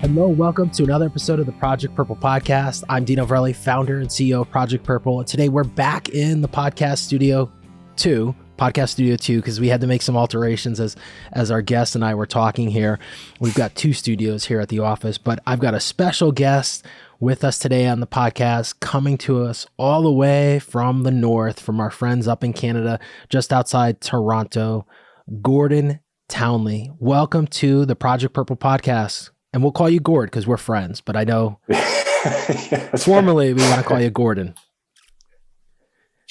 Hello, welcome to another episode of the Project Purple podcast. I'm Dino Verrelli, founder and CEO of Project Purple. And today we're back in the podcast studio 2, because we had to make some alterations as our guest and I were talking here. We've got 2 studios here at the office, but I've got a special guest with us today on the podcast, coming to us all the way from the north, from our friends up in Canada, just outside Toronto, Gord Townley. Welcome to the Project Purple podcast. And we'll call you Gord because we're friends, but I know formally we want to call you Gordon.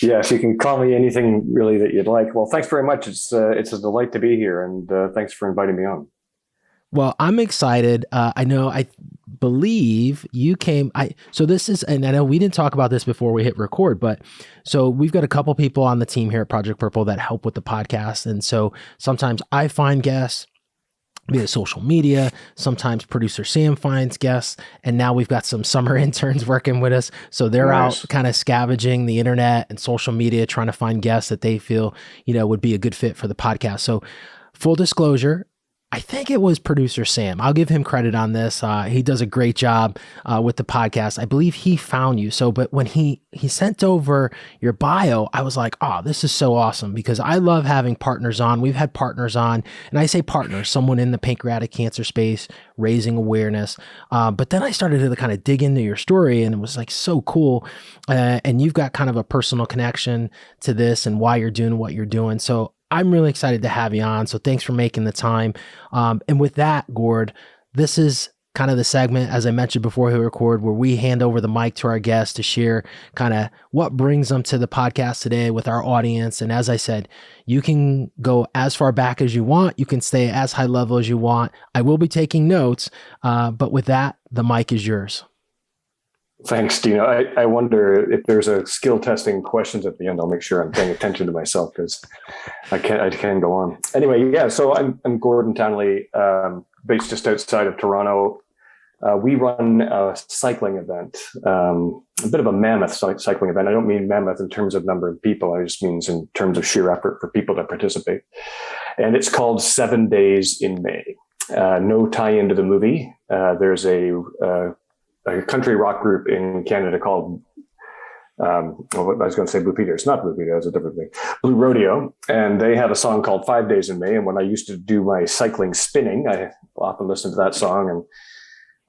Yes, you can call me anything really that you'd like. Well, thanks very much. It's a delight to be here, and thanks for inviting me on. Well, I'm excited. I believe you came. So this is, and I know we didn't talk about this before we hit record, but so we've got a couple people on the team here at Project Purple that help with the podcast, and so sometimes I find guests via social media. Sometimes producer Sam finds guests, and now we've got some summer interns working with us. So they're out kind of scavenging the internet and social media, trying to find guests that they feel, would be a good fit for the podcast. So full disclosure, I think it was producer Sam. I'll give him credit on this. He does a great job with the podcast. I believe he found you. But when he sent over your bio, I was like, oh, this is so awesome, because I love having partners on. We've had partners on, and I say partners, someone in the pancreatic cancer space, raising awareness. But then I started to kind of dig into your story, and it was like so cool. And you've got kind of a personal connection to this and why you're doing what you're doing. So I'm really excited to have you on. So thanks for making the time. And with that, Gord, this is kind of the segment, as I mentioned before we record, where we hand over the mic to our guests to share kind of what brings them to the podcast today with our audience. And as I said, you can go as far back as you want. You can stay as high level as you want. I will be taking notes, but with that, the mic is yours. Thanks, Dino. I wonder if there's a skill testing questions at the end. I'll make sure I'm paying attention to myself, because I can go on. Anyway, yeah. So I'm Gord Townley, based just outside of Toronto. We run a cycling event, a bit of a mammoth cycling event. I don't mean mammoth in terms of number of people. I just mean in terms of sheer effort for people to participate. And it's called 7 Days in May. No tie into the movie. There's a country rock group in Canada called, I was going to say Blue Peter. It's not Blue Peter. It's a different thing. Blue Rodeo. And they have a song called 5 Days in May. And when I used to do my cycling spinning, I often listened to that song.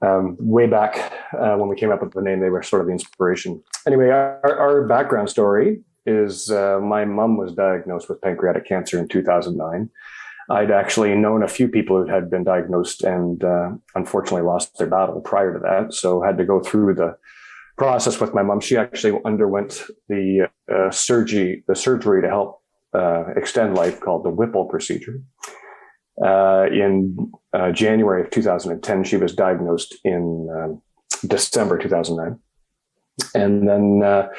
And way back when we came up with the name, they were sort of the inspiration. Anyway, our background story is my mom was diagnosed with pancreatic cancer in 2009. I'd actually known a few people who had been diagnosed and unfortunately lost their battle prior to that. So had to go through the process with my mom. She actually underwent the surgery to help extend life, called the Whipple procedure. In January of 2010, she was diagnosed in December 2009. And then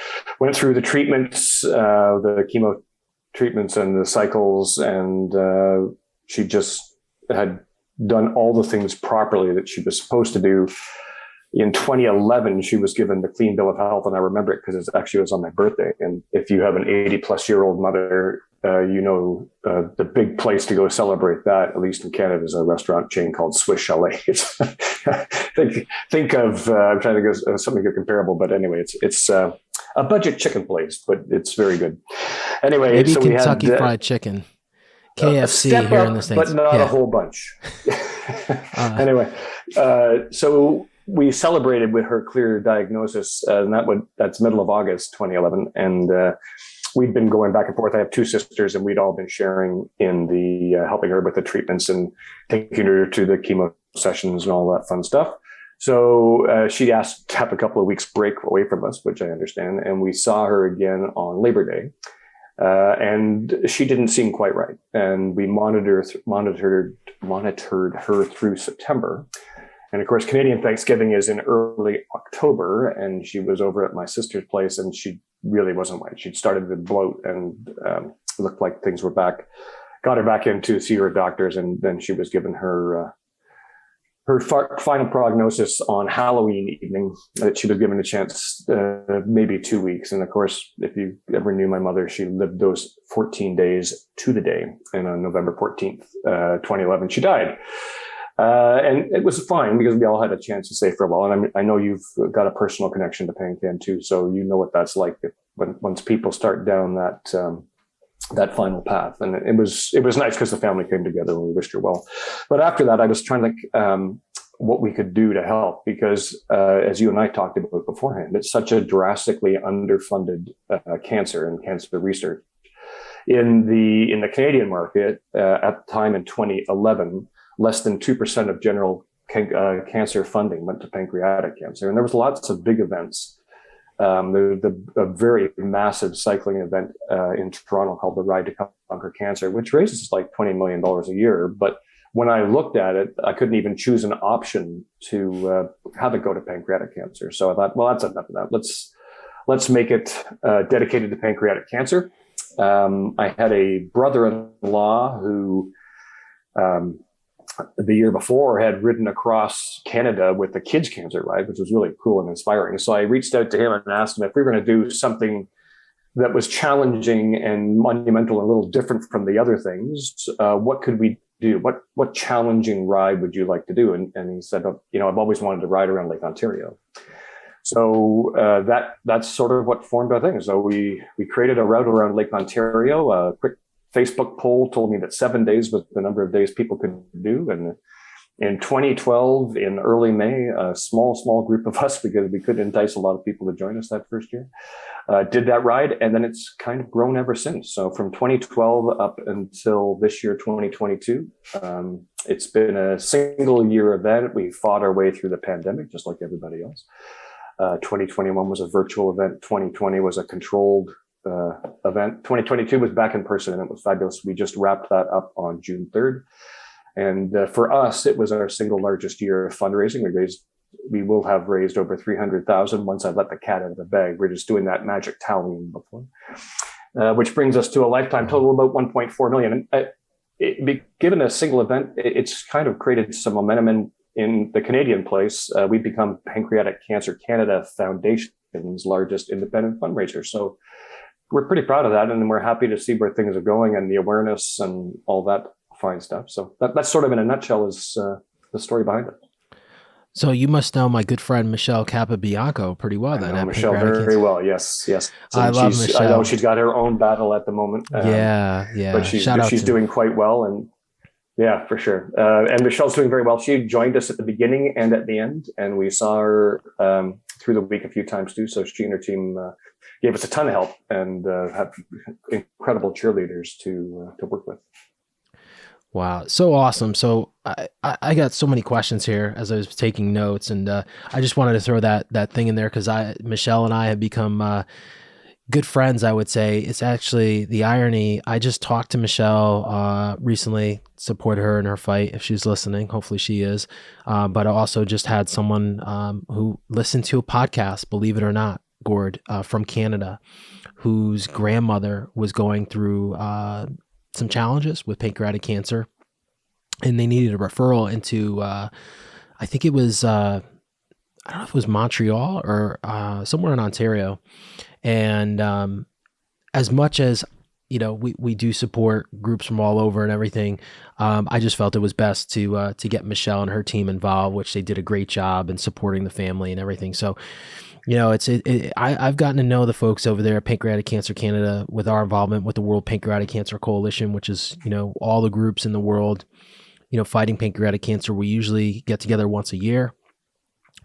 went through the treatments, the chemo treatments and the cycles, and she just had done all the things properly that she was supposed to do. In 2011, she was given the clean bill of health, and I remember it because it actually was on my birthday. And if you have an 80-plus-year-old mother, the big place to go celebrate that, at least in Canada, is a restaurant chain called Swiss Chalet. Think of I'm trying to go something comparable, but anyway, it's a budget chicken place, but it's very good. Anyway, maybe so Kentucky we had Fried Chicken, KFC here in the States, but not a whole bunch. Anyway, so we celebrated with her clear diagnosis, and that's middle of August 2011, and we'd been going back and forth. I have 2 sisters, and we'd all been sharing in the helping her with the treatments and taking her to the chemo sessions and all that fun stuff. So she asked to have a couple of weeks break away from us, which I understand. And we saw her again on Labor Day. And she didn't seem quite right. And we monitored her through September. And of course, Canadian Thanksgiving is in early October. And she was over at my sister's place, and she really wasn't right. She'd started to bloat and looked like things were back. Got her back in to see her doctors. And then she was given her final prognosis on Halloween evening, that she was given a chance, maybe 2 weeks. And of course, if you ever knew my mother, she lived those 14 days to the day. And on November 14th, 2011, she died. And it was fine because we all had a chance to stay for a while. And I know you've got a personal connection to PanCan too, so you know what that's like once people start down that final path. And it was nice because the family came together and we wished her well. But after that, I was trying to think what we could do to help because, as you and I talked about beforehand, it's such a drastically underfunded cancer and cancer research. In the Canadian market, at the time in 2011, less than 2% of general cancer funding went to pancreatic cancer. And there was lots of big events. A very massive cycling event in Toronto called the Ride to Conquer Cancer, which raises like $20 million a year. But when I looked at it, I couldn't even choose an option to have it go to pancreatic cancer. So I thought, well, that's enough of that. Let's make it dedicated to pancreatic cancer. I had a brother-in-law who the year before had ridden across Canada with the kids cancer ride, which was really cool and inspiring. So I reached out to him and asked him if we were going to do something that was challenging and monumental and a little different from the other things. What could we do? What challenging ride would you like to do? And he said, I've always wanted to ride around Lake Ontario. So that's sort of what formed our thing. So we created a route around Lake Ontario. A quick Facebook poll told me that 7 days was the number of days people could do. And in 2012, in early May, a small group of us, because we could entice a lot of people to join us that first year, did that ride. And then it's kind of grown ever since. So from 2012 up until this year, 2022, it's been a single year event. We fought our way through the pandemic, just like everybody else. 2021 was a virtual event. 2020 was a controlled event. 2022 was back in person and it was fabulous. We just wrapped that up on June 3rd. And for us, it was our single largest year of fundraising. We will have raised over 300,000 once I let the cat out of the bag. We're just doing that magic tallying before, which brings us to a lifetime total of about 1.4 million. And given a single event, it's kind of created some momentum in the Canadian place. We've become Pancreatic Cancer Canada Foundation's largest independent fundraiser. So we're pretty proud of that, and we're happy to see where things are going and the awareness and all that fine stuff. So that's sort of in a nutshell is the story behind it. So you must know my good friend Michelle Capabianco pretty well then. I know Michelle very well. Yes. So I love Michelle. I know she's got her own battle at the moment. Yeah. But she's doing quite well, and yeah, for sure. And Michelle's doing very well. She joined us at the beginning and at the end, and we saw her through the week a few times too. So she and her team gave us a ton of help and have incredible cheerleaders to work with. Wow, so awesome. So I got so many questions here as I was taking notes, and I just wanted to throw that thing in there because Michelle and I have become good friends, I would say. It's actually the irony. I just talked to Michelle recently, support her in her fight if she's listening. Hopefully she is. But I also just had someone who listened to a podcast, believe it or not, Gord, from Canada, whose grandmother was going through some challenges with pancreatic cancer, and they needed a referral into, I think it was, I don't know if it was Montreal or somewhere in Ontario. And as much as, we do support groups from all over and everything, I just felt it was best to get Michelle and her team involved, which they did a great job in supporting the family and everything. So, I've gotten to know the folks over there at Pancreatic Cancer Canada with our involvement with the World Pancreatic Cancer Coalition, which is, all the groups in the world, fighting pancreatic cancer. We usually get together once a year.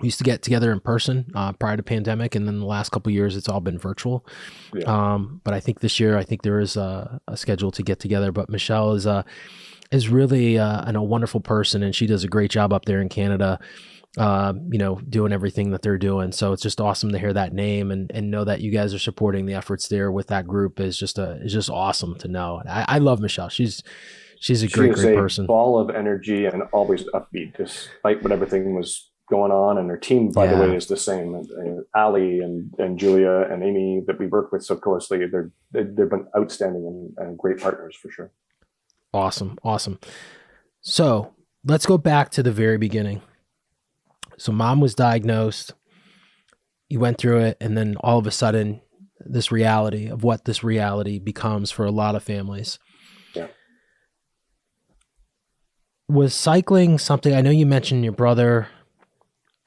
We used to get together in person prior to pandemic, and then the last couple of years it's all been virtual. Yeah. But I think this year, there is a schedule to get together. But Michelle is really a wonderful person, and she does a great job up there in Canada. Doing everything that they're doing. So it's just awesome to hear that name and know that you guys are supporting the efforts there with that group is just awesome to know. I love Michelle. She's a great person. Ball of energy and always upbeat, despite what everything was going on. And her team, by the way, is the same. And Ali and Julia and Amy that we work with so closely, they've been outstanding and great partners for sure. Awesome. So let's go back to the very beginning. So mom was diagnosed, you went through it, and then all of a sudden, this reality of what this reality becomes for a lot of families. Yeah. Was cycling something? I know you mentioned your brother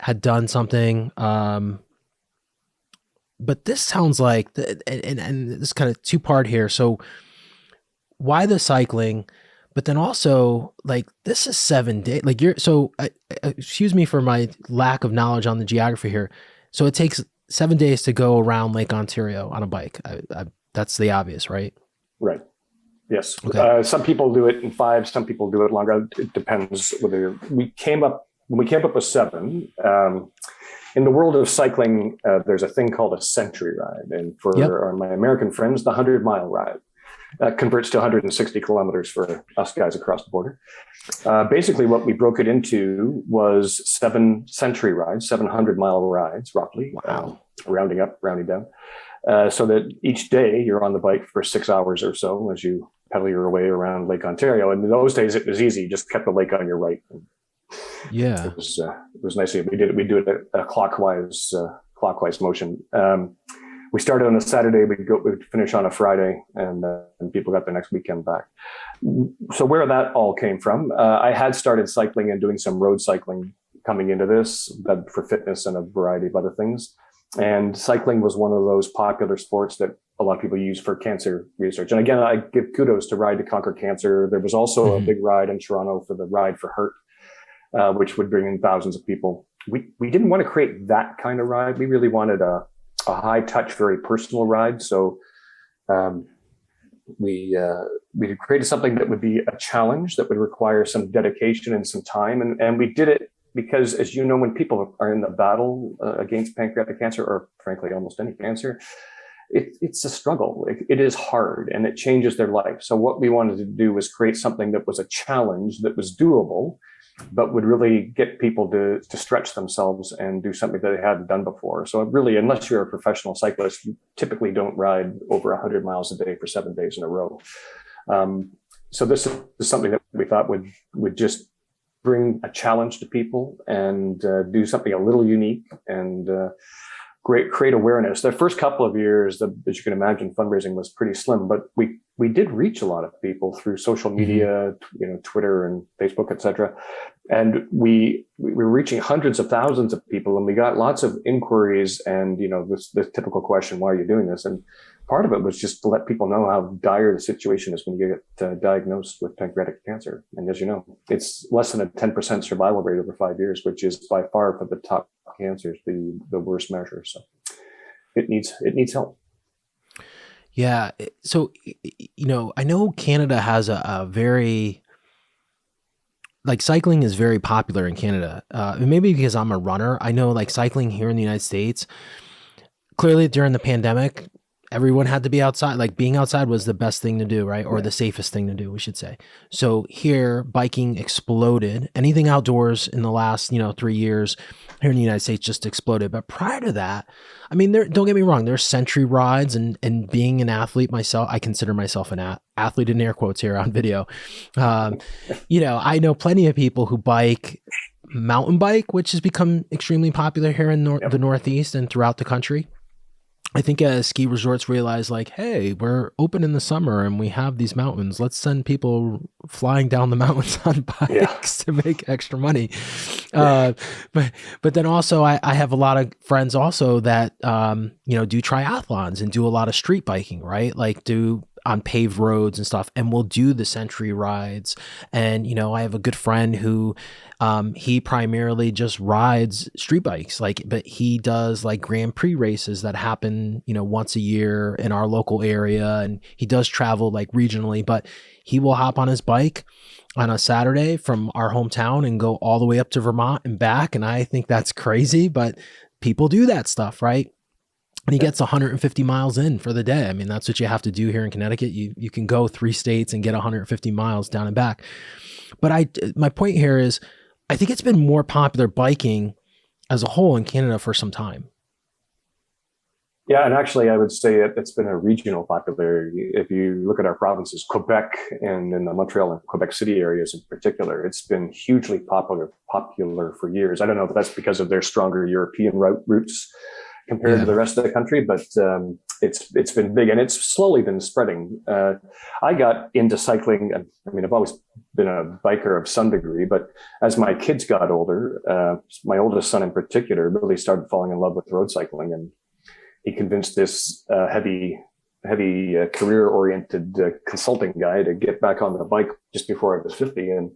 had done something, but this sounds like, and this is kind of two-part here. So why the cycling? But then also, like, this is 7 days. Like, excuse me for my lack of knowledge on the geography here. So it takes 7 days to go around Lake Ontario on a bike. That's the obvious, right? Right. Yes. Okay. Some people do it in 5. Some people do it longer. It depends whether when we came up with 7. In the world of cycling, there's a thing called a century ride, and for my American friends, the 100-mile ride. That converts to 160 kilometers for us guys across the border. Basically, what we broke it into was 7 century rides, 700-mile rides, roughly. Wow. Rounding up, rounding down. So that each day you're on the bike for 6 hours or so as you pedal your way around Lake Ontario. And in those days, it was easy. You just kept the lake on your right. Yeah. It was nice. We do it a clockwise motion. We started on a Saturday. We'd finish on a Friday, and people got the next weekend back. So where that all came from, I had started cycling and doing some road cycling coming into this, for fitness and a variety of other things. And cycling was one of those popular sports that a lot of people use for cancer research. And again, I give kudos to Ride to Conquer Cancer. There was also a big ride in Toronto for the Ride for Hurt, which would bring in thousands of people. We didn't want to create that kind of ride. We really wanted a high touch, very personal ride. So we created something that would be a challenge that would require some dedication and some time. And we did it because, as you know, when people are in the battle against pancreatic cancer, or frankly, almost any cancer, it's a struggle. It is hard, and it changes their life. So what we wanted to do was create something that was a challenge that was doable, but would really get people to stretch themselves and do something that they hadn't done before. So really, unless you're a professional cyclist, you typically don't ride over 100 miles a day for 7 days in a row. So this is something that we thought would just bring a challenge to people and do something a little unique and create awareness. The first couple of years, as you can imagine, fundraising was pretty slim, but we did reach a lot of people through social media, Twitter and Facebook, etc. And we were reaching hundreds of thousands of people, and we got lots of inquiries and, this typical question, why are you doing this? And part of it was just to let people know how dire the situation is when you get diagnosed with pancreatic cancer. And as you know, it's less than a 10% survival rate over 5 years, which is by far for the top cancers, the worst measure. So it needs help. Yeah. So, I know Canada has a very, like, cycling is very popular in Canada. Maybe because I'm a runner. I know, like, cycling here in the United States, clearly during the pandemic, everyone had to be outside. Like, being outside was the best thing to do, right? Or the safest thing to do, we should say. So here, biking exploded. Anything outdoors in the last, 3 years here in the United States just exploded. But prior to that, I mean, don't get me wrong, there's century rides, and being an athlete myself, I consider myself an athlete in air quotes here on video. I know plenty of people who mountain bike, which has become extremely popular here in the Northeast and throughout the country. I think ski resorts realize, like, hey, we're open in the summer and we have these mountains. Let's send people flying down the mountains on bikes to make extra money. But then also I have a lot of friends also that, do triathlons and do a lot of street biking, right? Like do on paved roads and stuff, and we'll do the century rides. And, I have a good friend who, he primarily just rides street bikes, but he does like Grand Prix races that happen, once a year in our local area. And he does travel like regionally, but he will hop on his bike on a Saturday from our hometown and go all the way up to Vermont and back. And I think that's crazy, but people do that stuff, right? And he gets 150 miles in for the day. I mean, that's what you have to do here in Connecticut. You can go 3 states and get 150 miles down and back. But my point here is, I think it's been more popular biking as a whole in Canada for some time. Yeah, and actually, I would say it's been a regional popularity. If you look at our provinces, Quebec and in the Montreal and Quebec City areas in particular, it's been hugely popular for years. I don't know if that's because of their stronger European roots, compared to the rest of the country, but it's been big, and it's slowly been spreading. I got into cycling. I mean, I've always been a biker of some degree, but as my kids got older, my oldest son in particular really started falling in love with road cycling, and he convinced this heavy career-oriented consulting guy to get back on the bike just before I was 50, and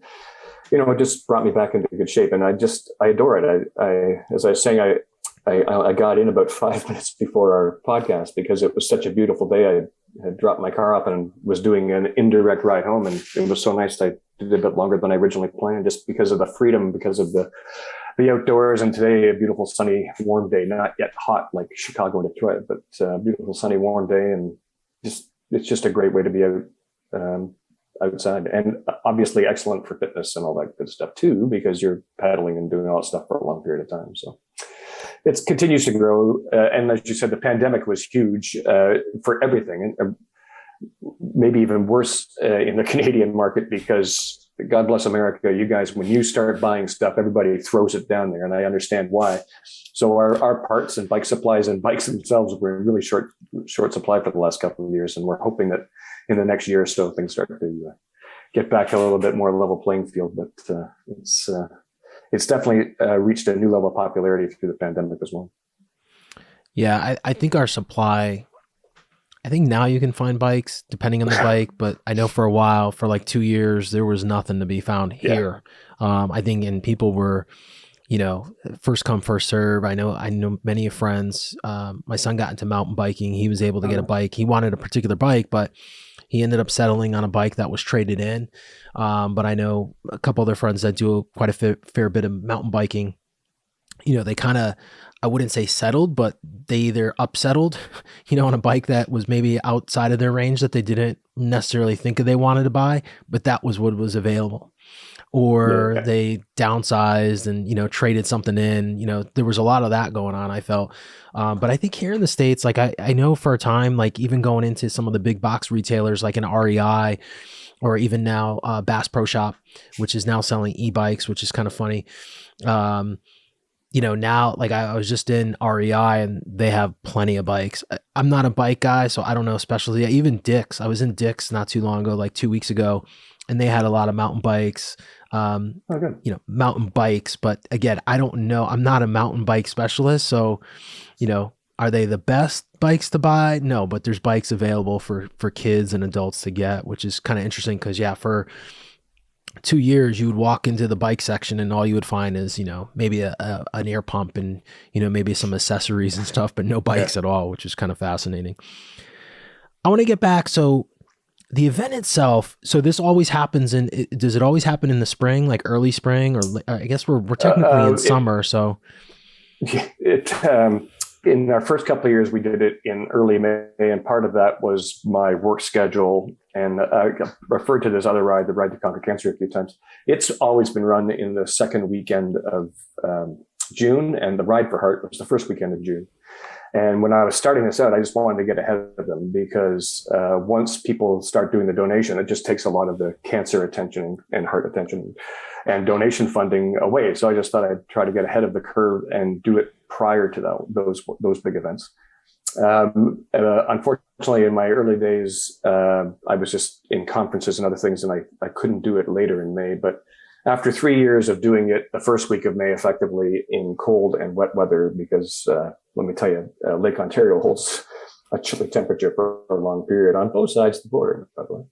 it just brought me back into good shape, and I adore it. As I was saying, I got in about 5 minutes before our podcast because it was such a beautiful day. I had dropped my car off and was doing an indirect ride home, and it was so nice. I did it a bit longer than I originally planned, just because of the freedom, because of the outdoors. And today, a beautiful, sunny, warm day, not yet hot like Chicago and Detroit, but beautiful, sunny, warm day. And it's just a great way to be out outside, and obviously excellent for fitness and all that good stuff too, because you're paddling and doing all that stuff for a long period of time. So it continues to grow. And as you said, the pandemic was huge for everything, and maybe even worse in the Canadian market, because God bless America, you guys, when you start buying stuff, everybody throws it down there, and I understand why. So our parts and bike supplies and bikes themselves were in really short supply for the last couple of years, and we're hoping that in the next year or so things start to get back a little bit more level playing field. But it's definitely reached a new level of popularity through the pandemic as well. Yeah, I think our supply, I think now you can find bikes depending on the bike, but I know for a while, for like 2 years, there was nothing to be found here. Yeah. I think, and people were, first come, first serve. I know many friends. My son got into mountain biking. He was able to get a bike. He wanted a particular bike, but he ended up settling on a bike that was traded in. But I know a couple other friends that do quite a fair bit of mountain biking. They kind of, I wouldn't say settled, but they either upsettled, on a bike that was maybe outside of their range that they didn't necessarily think they wanted to buy, but that was what was available. Or they downsized and, traded something in. There was a lot of that going on, I felt. But I think here in the States, like I know for a time, like even going into some of the big box retailers like an REI, or even now Bass Pro Shop, which is now selling e-bikes, which is kind of funny. Now, like I was just in REI and they have plenty of bikes. I'm not a bike guy, so I don't know, especially even Dick's. I was in Dick's not too long ago, like 2 weeks ago, and they had a lot of mountain bikes, mountain bikes. But again, I don't know. I'm not a mountain bike specialist. So, are they the best bikes to buy? No, but there's bikes available for kids and adults to get, which is kind of interesting because, for 2 years, you would walk into the bike section and all you would find is, maybe an air pump and, maybe some accessories and stuff, but no bikes at all, which is kind of fascinating. I want to get back. So the event itself, so this always happens does it always happen in the spring, like early spring, or I guess we're technically in summer. So in our first couple of years, we did it in early May, and part of that was my work schedule. And I referred to this other ride, the Ride to Conquer Cancer, a few times. It's always been run in the second weekend of June, and the Ride for Heart was the first weekend of June. And when I was starting this out, I just wanted to get ahead of them, because once people start doing the donation, it just takes a lot of the cancer attention and heart attention and donation funding away. So I just thought I'd try to get ahead of the curve and do it prior to those big events. Unfortunately, in my early days, I was just in conferences and other things, and I couldn't do it later in May. But after 3 years of doing it the first week of May, effectively in cold and wet weather, because let me tell you, Lake Ontario holds a chilly temperature for a long period on both sides of the border, by the way.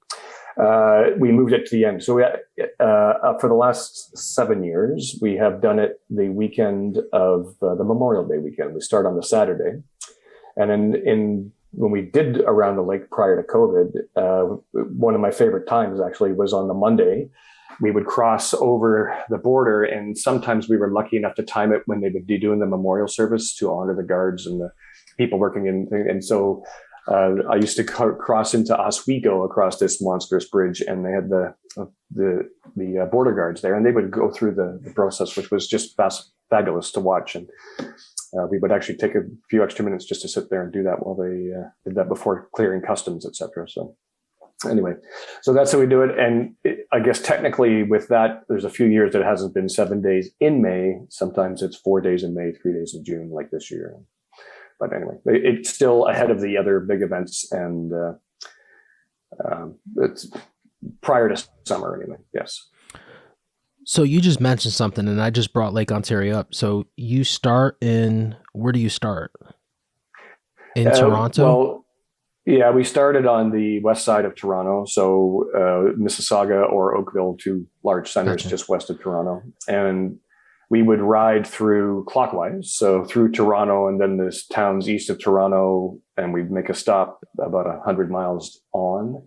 We moved it to the end. So for the last 7 years, we have done it the weekend of the Memorial Day weekend. We start on the Saturday. And when we did around the lake prior to COVID, one of my favorite times actually was on the Monday. We would cross over the border, and sometimes we were lucky enough to time it when they would be doing the memorial service to honor the guards and the people working in. And so I used to cross into Oswego across this monstrous bridge, and they had the border guards there, and they would go through the process, which was just fabulous to watch. And we would actually take a few extra minutes just to sit there and do that while they did that before clearing customs, et cetera. So anyway, so that's how we do it. And I guess technically with that, there's a few years that it hasn't been 7 days in May. Sometimes it's 4 days in May, 3 days in June, like this year. But anyway, it's still ahead of the other big events, and it's prior to summer anyway. Yes. So you just mentioned something, and I just brought Lake Ontario up. So you start where do you start? In Toronto? Well, yeah, we started on the west side of Toronto. So Mississauga or Oakville, two large centers just west of Toronto. And we would ride through clockwise. So through Toronto and then there's towns east of Toronto, and we'd make a stop about 100 miles on.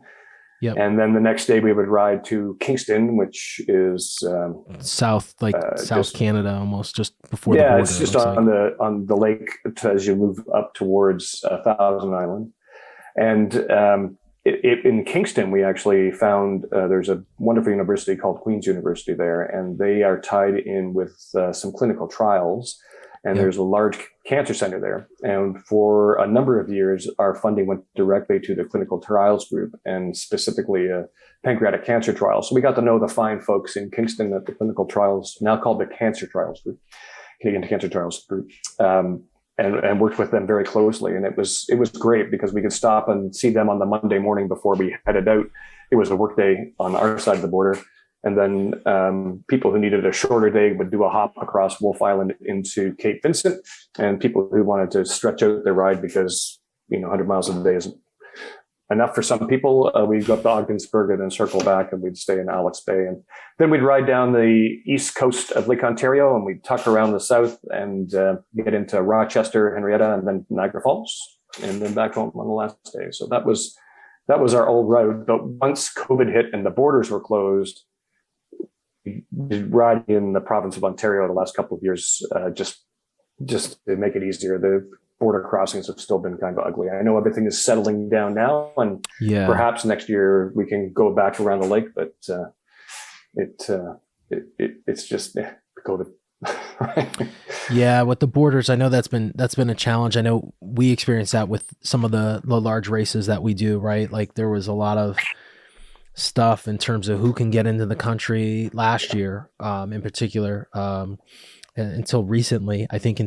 Yep. And then the next day we would ride to Kingston, which is south, South Canada, almost just before the border. Yeah, it's just on the lake as you move up towards Thousand Island. And in Kingston, we actually found there's a wonderful university called Queen's University there, and they are tied in with some clinical trials. And there's a large cancer center there. And for a number of years, our funding went directly to the clinical trials group, and specifically pancreatic cancer trials. So we got to know the fine folks in Kingston at the clinical trials, now called the Cancer Trials Group, Canadian Cancer Trials Group, and worked with them very closely. And it was great because we could stop and see them on the Monday morning before we headed out. It was a work day on our side of the border. And then people who needed a shorter day would do a hop across Wolfe Island into Cape Vincent. And people who wanted to stretch out their ride because, 100 miles a day isn't enough for some people, we'd go up to Ogdensburg and then circle back, and we'd stay in Alex Bay. And then we'd ride down the east coast of Lake Ontario, and we'd tuck around the south and get into Rochester, Henrietta, and then Niagara Falls, and then back home on the last day. So that was our old route. But once COVID hit and the borders were closed, riding in the province of Ontario the last couple of years, just to make it easier. The border crossings have still been kind of ugly. I know everything is settling down now, and perhaps next year we can go back around the lake, but it's just COVID. Yeah, with the borders, I know that's been a challenge. I know we experienced that with some of the large races that we do, right? Like there was a lot of stuff in terms of who can get into the country last year, in particular, until recently. I think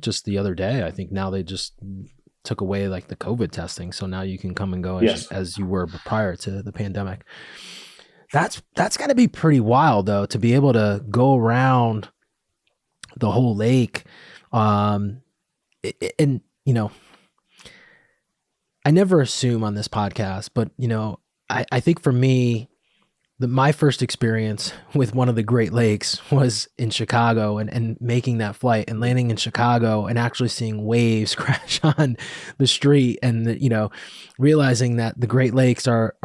just the other day, I think now they just took away like the COVID testing. So now you can come and go as you were prior to the pandemic. That's got to be pretty wild though, to be able to go around the whole lake. I never assume on this podcast, but I think for me, my first experience with one of the Great Lakes was in Chicago, and making that flight and landing in Chicago and actually seeing waves crash on the street, and realizing that the Great Lakes are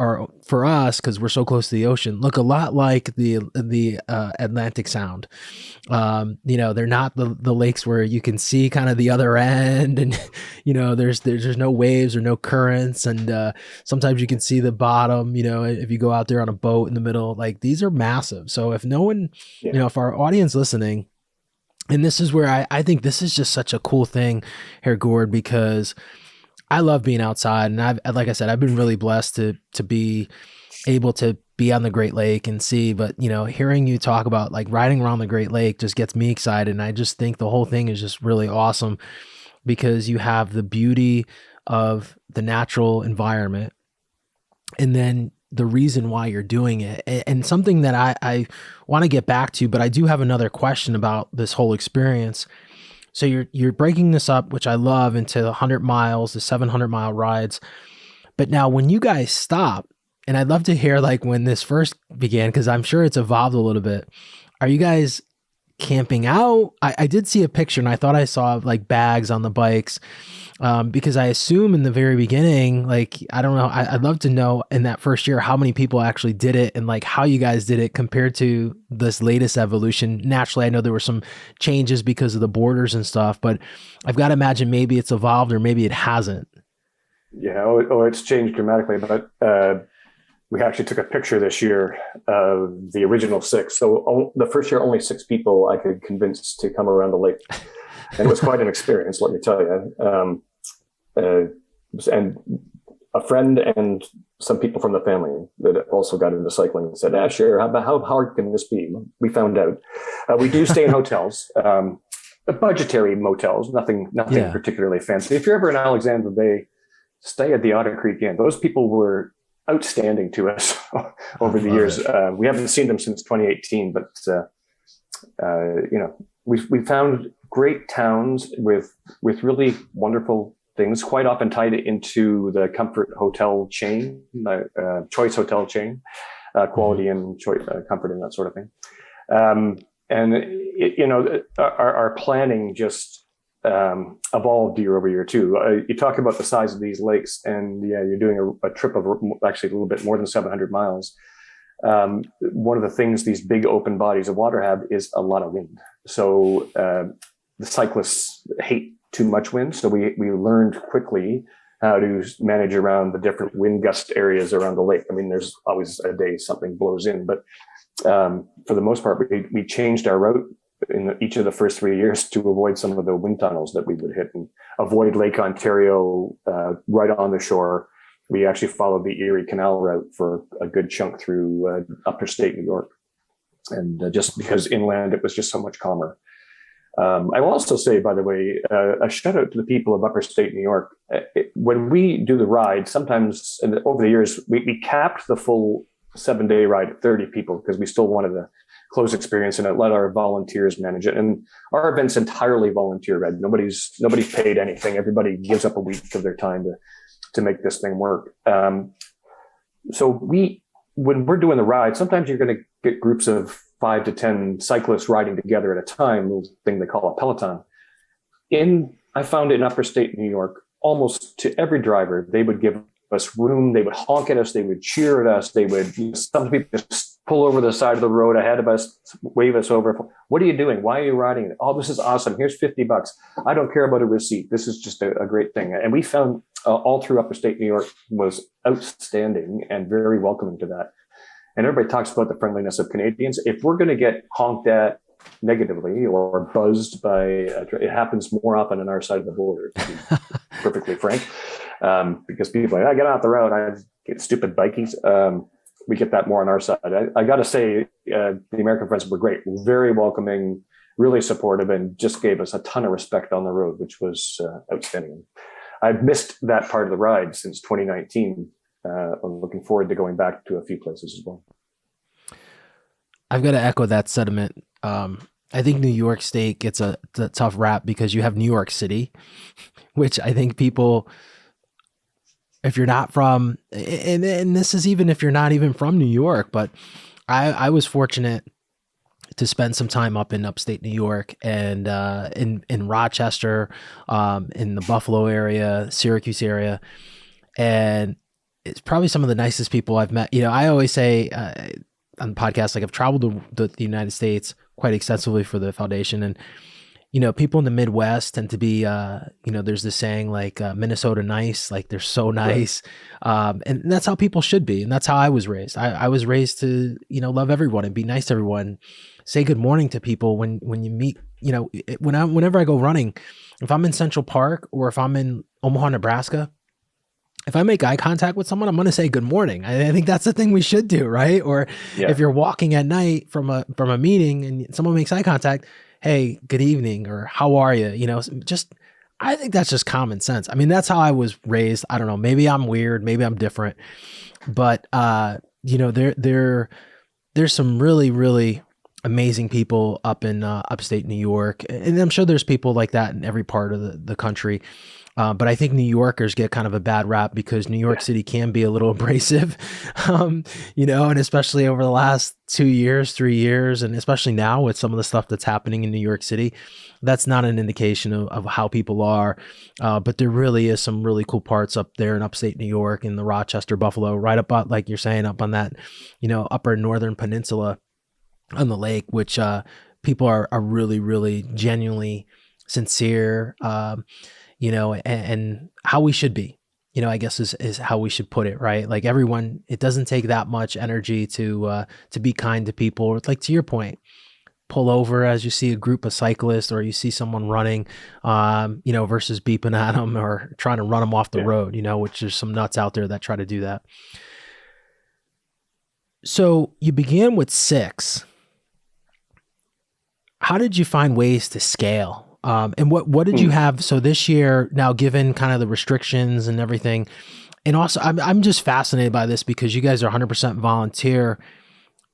for us, because we're so close to the ocean, look a lot like the Atlantic Sound. They're not the lakes where you can see kind of the other end, and there's no waves or no currents, and sometimes you can see the bottom. If you go out there on a boat in the middle, like these are massive. So if no one, if our audience listening, and this is where I think this is just such a cool thing here, Gord, because I love being outside, and like I said, I've been really blessed to be able to be on the Great Lake and see, but hearing you talk about like riding around the Great Lake just gets me excited. And I just think the whole thing is just really awesome, because you have the beauty of the natural environment, and then the reason why you're doing it. And something that I want to get back to, but I do have another question about this whole experience. So you're breaking this up, which I love, into 100 miles, the 700-mile rides. But now when you guys stop, and I'd love to hear like when this first began, because I'm sure it's evolved a little bit. Are you guys camping out? I did see a picture, and I thought I saw like bags on the bikes, because I assume in the very beginning, like, I don't know, I'd love to know in that first year how many people actually did it, and like how you guys did it compared to this latest evolution. Naturally, I know there were some changes because of the borders and stuff, but I've got to imagine maybe it's evolved or maybe it hasn't. Yeah, it's changed dramatically, but we actually took a picture this year of the original 6. So the first year, only 6 people I could convince to come around the lake. And it was quite an experience, let me tell you. And a friend and some people from the family that also got into cycling said, sure, how hard can this be? We found out. We do stay in hotels. budgetary motels, nothing Yeah. particularly fancy. If you're ever in Alexandra Bay, stay at the Otter Creek Inn. Those people were outstanding to us I over the love years. it. We haven't seen them since 2018, but we found great towns with really wonderful things, quite often tied into the Comfort Hotel chain, Choice Hotel chain, quality and choice, comfort and that sort of thing. And our planning just evolved year over year too. You talk about the size of these lakes, and yeah, you're doing a trip of actually a little bit more than 700 miles. One of the things these big open bodies of water have is a lot of wind. So the cyclists hate too much wind. So we learned quickly how to manage around the different wind gust areas around the lake. I mean, there's always a day something blows in, but for the most part, we changed our route in each of the first 3 years to avoid some of the wind tunnels that we would hit and avoid Lake Ontario right on the shore. We actually followed the Erie Canal route for a good chunk through upper state New York. And just because inland, it was just so much calmer. I will also say, by the way, a shout out to the people of upper state New York. When we do the ride, sometimes over the years, we capped the full 7-day ride at 30 people because we still wanted a close experience and let our volunteers manage it. And our event's entirely volunteer led. Nobody's paid anything. Everybody gives up a week of their time to make this thing work. So when we're doing the ride, sometimes you're going to get groups of 5 to 10 cyclists riding together at a time, a thing they call a peloton. I found in upper state New York, almost to every driver, they would give us room, they would honk at us, they would cheer at us, some people just pull over the side of the road ahead of us, wave us over. What are you doing? Why are you riding? Oh, this is awesome. Here's $50. I don't care about a receipt. This is just a great thing. And we found all through upper state New York was outstanding and very welcoming to that. And everybody talks about the friendliness of Canadians. If we're going to get honked at negatively or buzzed by, it happens more often on our side of the border, to be perfectly frank, because people are like, I get off the road, I get stupid bikies. We get that more on our side. I got to say, the American Friends were great, very welcoming, really supportive, and just gave us a ton of respect on the road, which was outstanding. I've missed that part of the ride since 2019. I'm looking forward to going back to a few places as well. I've got to echo that sentiment. I think New York State gets a tough rap because you have New York City, which I think people, if you're not from, and this is even if you're not even from New York, but I was fortunate to spend some time up in upstate New York and in Rochester, in the Buffalo area, Syracuse area, and it's probably some of the nicest people I've met. I always say on the podcast, like I've traveled the United States quite extensively for the foundation, and people in the Midwest tend to be, there's this saying like Minnesota nice, like they're so nice, right. And that's how people should be, and that's how I was raised. I was raised to love everyone and be nice to everyone, say good morning to people when you meet. Whenever I go running, if I'm in Central Park or if I'm in Omaha, Nebraska, if I make eye contact with someone, I'm going to say good morning. I think that's the thing we should do, right? Or if you're walking at night from a meeting and someone makes eye contact, hey, good evening, or how are you? I think that's just common sense. I mean, that's how I was raised. I don't know. Maybe I'm weird. Maybe I'm different. But there's some really, really amazing people up in upstate New York, and I'm sure there's people like that in every part of the country. But I think New Yorkers get kind of a bad rap because New York City can be a little abrasive, and especially over the last 2 years, 3 years, and especially now with some of the stuff that's happening in New York City, that's not an indication of how people are. But there really is some really cool parts up there in upstate New York, in the Rochester, Buffalo, right up, like you're saying, up on that, upper northern peninsula on the lake, which people are really, really genuinely sincere, and how we should be, I guess is how we should put it, right? Like everyone, it doesn't take that much energy to be kind to people. Like to your point, pull over as you see a group of cyclists or you see someone running, versus beeping at them or trying to run them off the road, which there's some nuts out there that try to do that. So you began with 6. How did you find ways to scale? And what did you have? So this year, now given kind of the restrictions and everything, and also I'm just fascinated by this because you guys are 100% volunteer,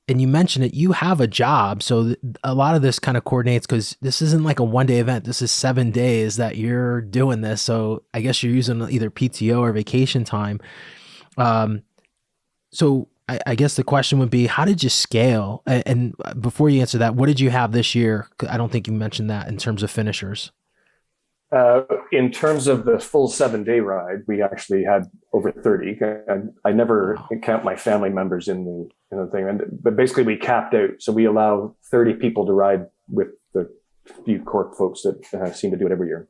and you mentioned it. You have a job, so a lot of this kind of coordinates because this isn't like a 1-day event. This is 7 days that you're doing this. So I guess you're using either PTO or vacation time. So I guess the question would be, how did you scale? And before you answer that, what did you have this year? I don't think you mentioned that in terms of finishers. In terms of the full 7-day ride, we actually had over 30. And I never count my family members in the thing. But basically, we capped out. So we allow 30 people to ride with the few Cork folks that seem to do it every year.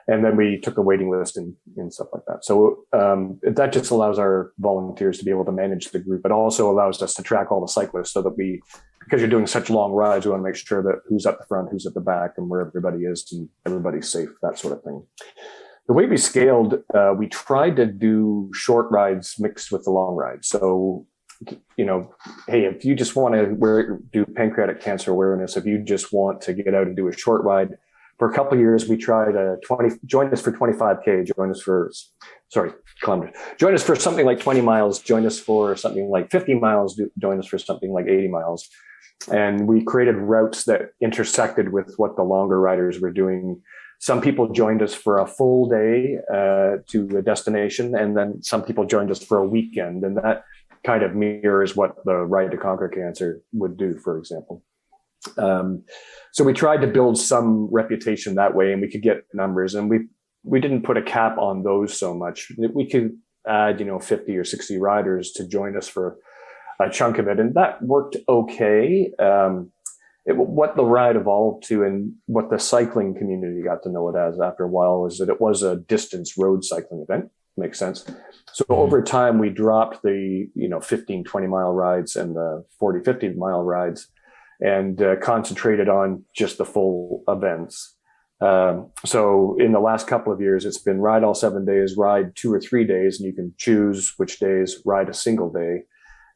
And then we took a waiting list and stuff like that. So that just allows our volunteers to be able to manage the group. It also allows us to track all the cyclists so that because you're doing such long rides, we want to make sure that who's at the front, who's at the back, and where everybody is, and everybody's safe, that sort of thing. The way we scaled, we tried to do short rides mixed with the long rides. So, hey, if you just want to do pancreatic cancer awareness, if you just want to get out and do a short ride, for a couple of years, we tried join us for 25K, kilometers. Join us for something like 20 miles, join us for something like 50 miles, join us for something like 80 miles. And we created routes that intersected with what the longer riders were doing. Some people joined us for a full day to a destination, and then some people joined us for a weekend. And that kind of mirrors what the Ride to Conquer Cancer would do, for example. So we tried to build some reputation that way, and we could get numbers, and we didn't put a cap on those so much. We could add, 50 or 60 riders to join us for a chunk of it. And that worked okay. What the ride evolved to and what the cycling community got to know it as after a while was that it was a distance road cycling event. Makes sense. So over time, we dropped the, 15, 20 mile rides and the 40, 50 mile rides and concentrated on just the full events. So in the last couple of years, it's been ride all 7 days, ride 2 or 3 days, and you can choose which days, ride a single day,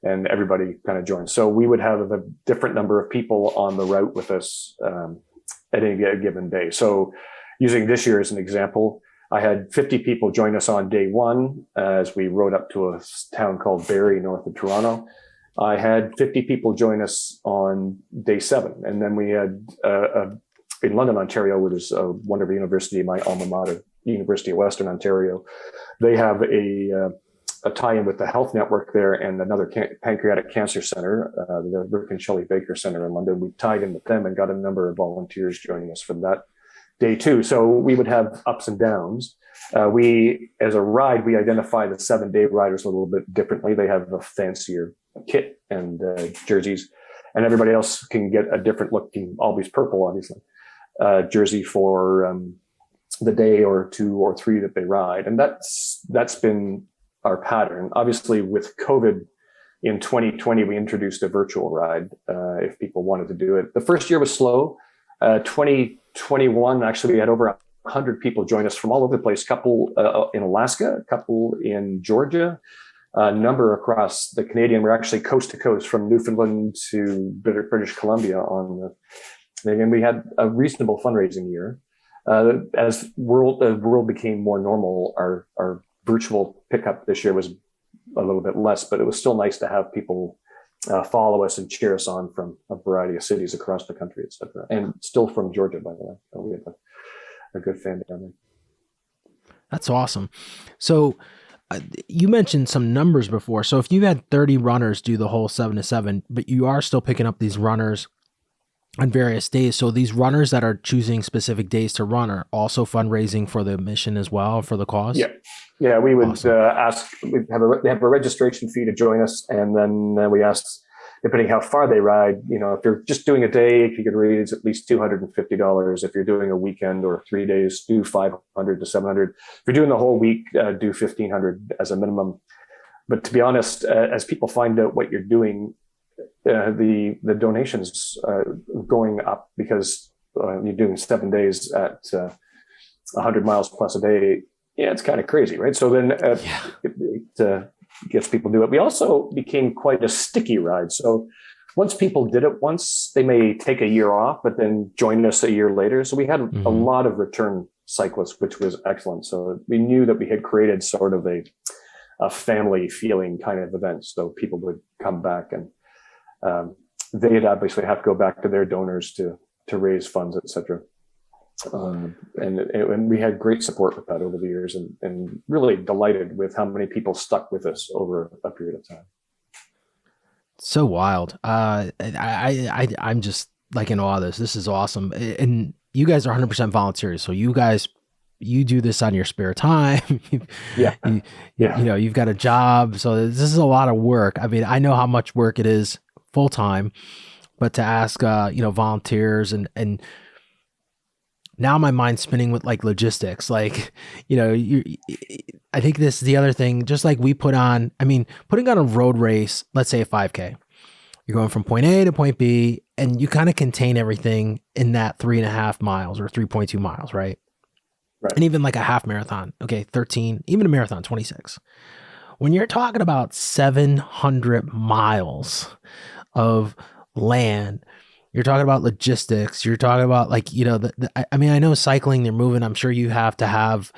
and everybody kind of joins. So we would have a different number of people on the route with us at any given day. So using this year as an example, I had 50 people join us on day one as we rode up to a town called Barrie, north of Toronto. I had 50 people join us on day 7. And then we had in London, Ontario, which is a wonderful university, my alma mater, University of Western Ontario. They have a tie-in with the Health Network there and another Pancreatic Cancer Center, the Rick and Shelley Baker Center in London. We tied in with them and got a number of volunteers joining us for that day too. So we would have ups and downs. As a ride, we identify the 7-day riders a little bit differently. They have a fancier kit and jerseys, and everybody else can get a different looking, always purple, obviously, jersey for the day or 2 or 3 that they ride. And that's been our pattern. Obviously, with COVID in 2020, we introduced a virtual ride if people wanted to do it. The first year was slow. 2021, actually, we had over 100 people join us from all over the place. Couple in Alaska, a couple in Georgia, a number across the Canadian. We're actually coast to coast from Newfoundland to British Columbia on the thing. And we had a reasonable fundraising year. As the world became more normal, our virtual pickup this year was a little bit less, but it was still nice to have people follow us and cheer us on from a variety of cities across the country, et cetera. And still from Georgia, by the way. So we have a good fan down there. That's awesome. So you mentioned some numbers before. So if you had 30 runners do the whole 7 to 7, but you are still picking up these runners on various days. So these runners that are choosing specific days to run are also fundraising for the mission as well, for the cause? Yeah, we would awesome. ask, they have a registration fee to join us. And then we ask, depending how far they ride, if you're just doing a day, if you could raise at least $250. If you're doing a weekend or 3 days, do $500 to $700. If you're doing the whole week, do $1,500 as a minimum. But to be honest, as people find out what you're doing, the donations going up because you're doing 7 days at 100 miles plus a day. Yeah, it's kind of crazy, right? So then it gets people to do it. We also became quite a sticky ride. So once people did it once, they may take a year off, but then join us a year later. So we had a lot of return cyclists, which was excellent. So we knew that we had created sort of a family feeling kind of event. So people would come back, and they'd obviously have to go back to their donors to raise funds, etc. And we had great support with that over the years, and really delighted with how many people stuck with us over a period of time. So wild. I'm just like in awe of this. This is awesome. And you guys are 100% volunteers. So you do this on your spare time. Yeah. You know, you've got a job. So this is a lot of work. I mean, I know how much work it is full time, but to ask, volunteers and now my mind's spinning with like logistics, like, I think this is the other thing, just like we putting on a road race, let's say a 5K, you're going from point A to point B, and you kind of contain everything in that 3.5 miles or 3.2 miles, right? Right. And even like a half marathon, okay, 13, even a marathon, 26. When you're talking about 700 miles of land, you're talking about logistics. You're talking about like, I know cycling, they're moving. I'm sure you have to have,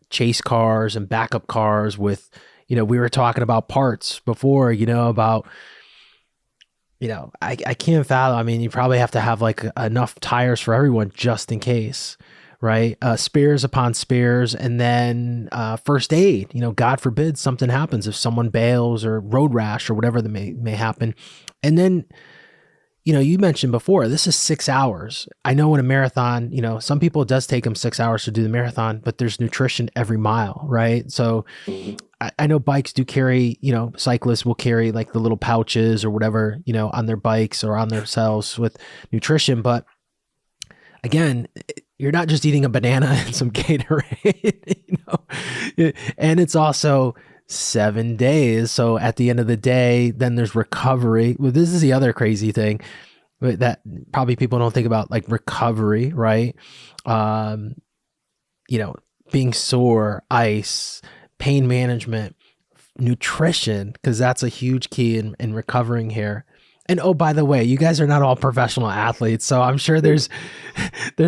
chase cars and backup cars with, we were talking about parts before, about, I can't fathom. I mean, you probably have to have like enough tires for everyone just in case, right? Spares upon spares, and then first aid, God forbid something happens if someone bails or road rash or whatever that may happen. And then, you mentioned before, this is 6 hours. I know in a marathon, some people, it does take them 6 hours to do the marathon, but there's nutrition every mile, right? So I know bikes do carry, cyclists will carry like the little pouches or whatever, on their bikes or on themselves with nutrition. But again, you're not just eating a banana and some Gatorade, and it's also 7 days. So at the end of the day, then there's recovery. Well, this is the other crazy thing that probably people don't think about, like recovery, right? Being sore, ice, pain management, nutrition, because that's a huge key in recovering here. And oh, by the way, you guys are not all professional athletes, so I'm sure there's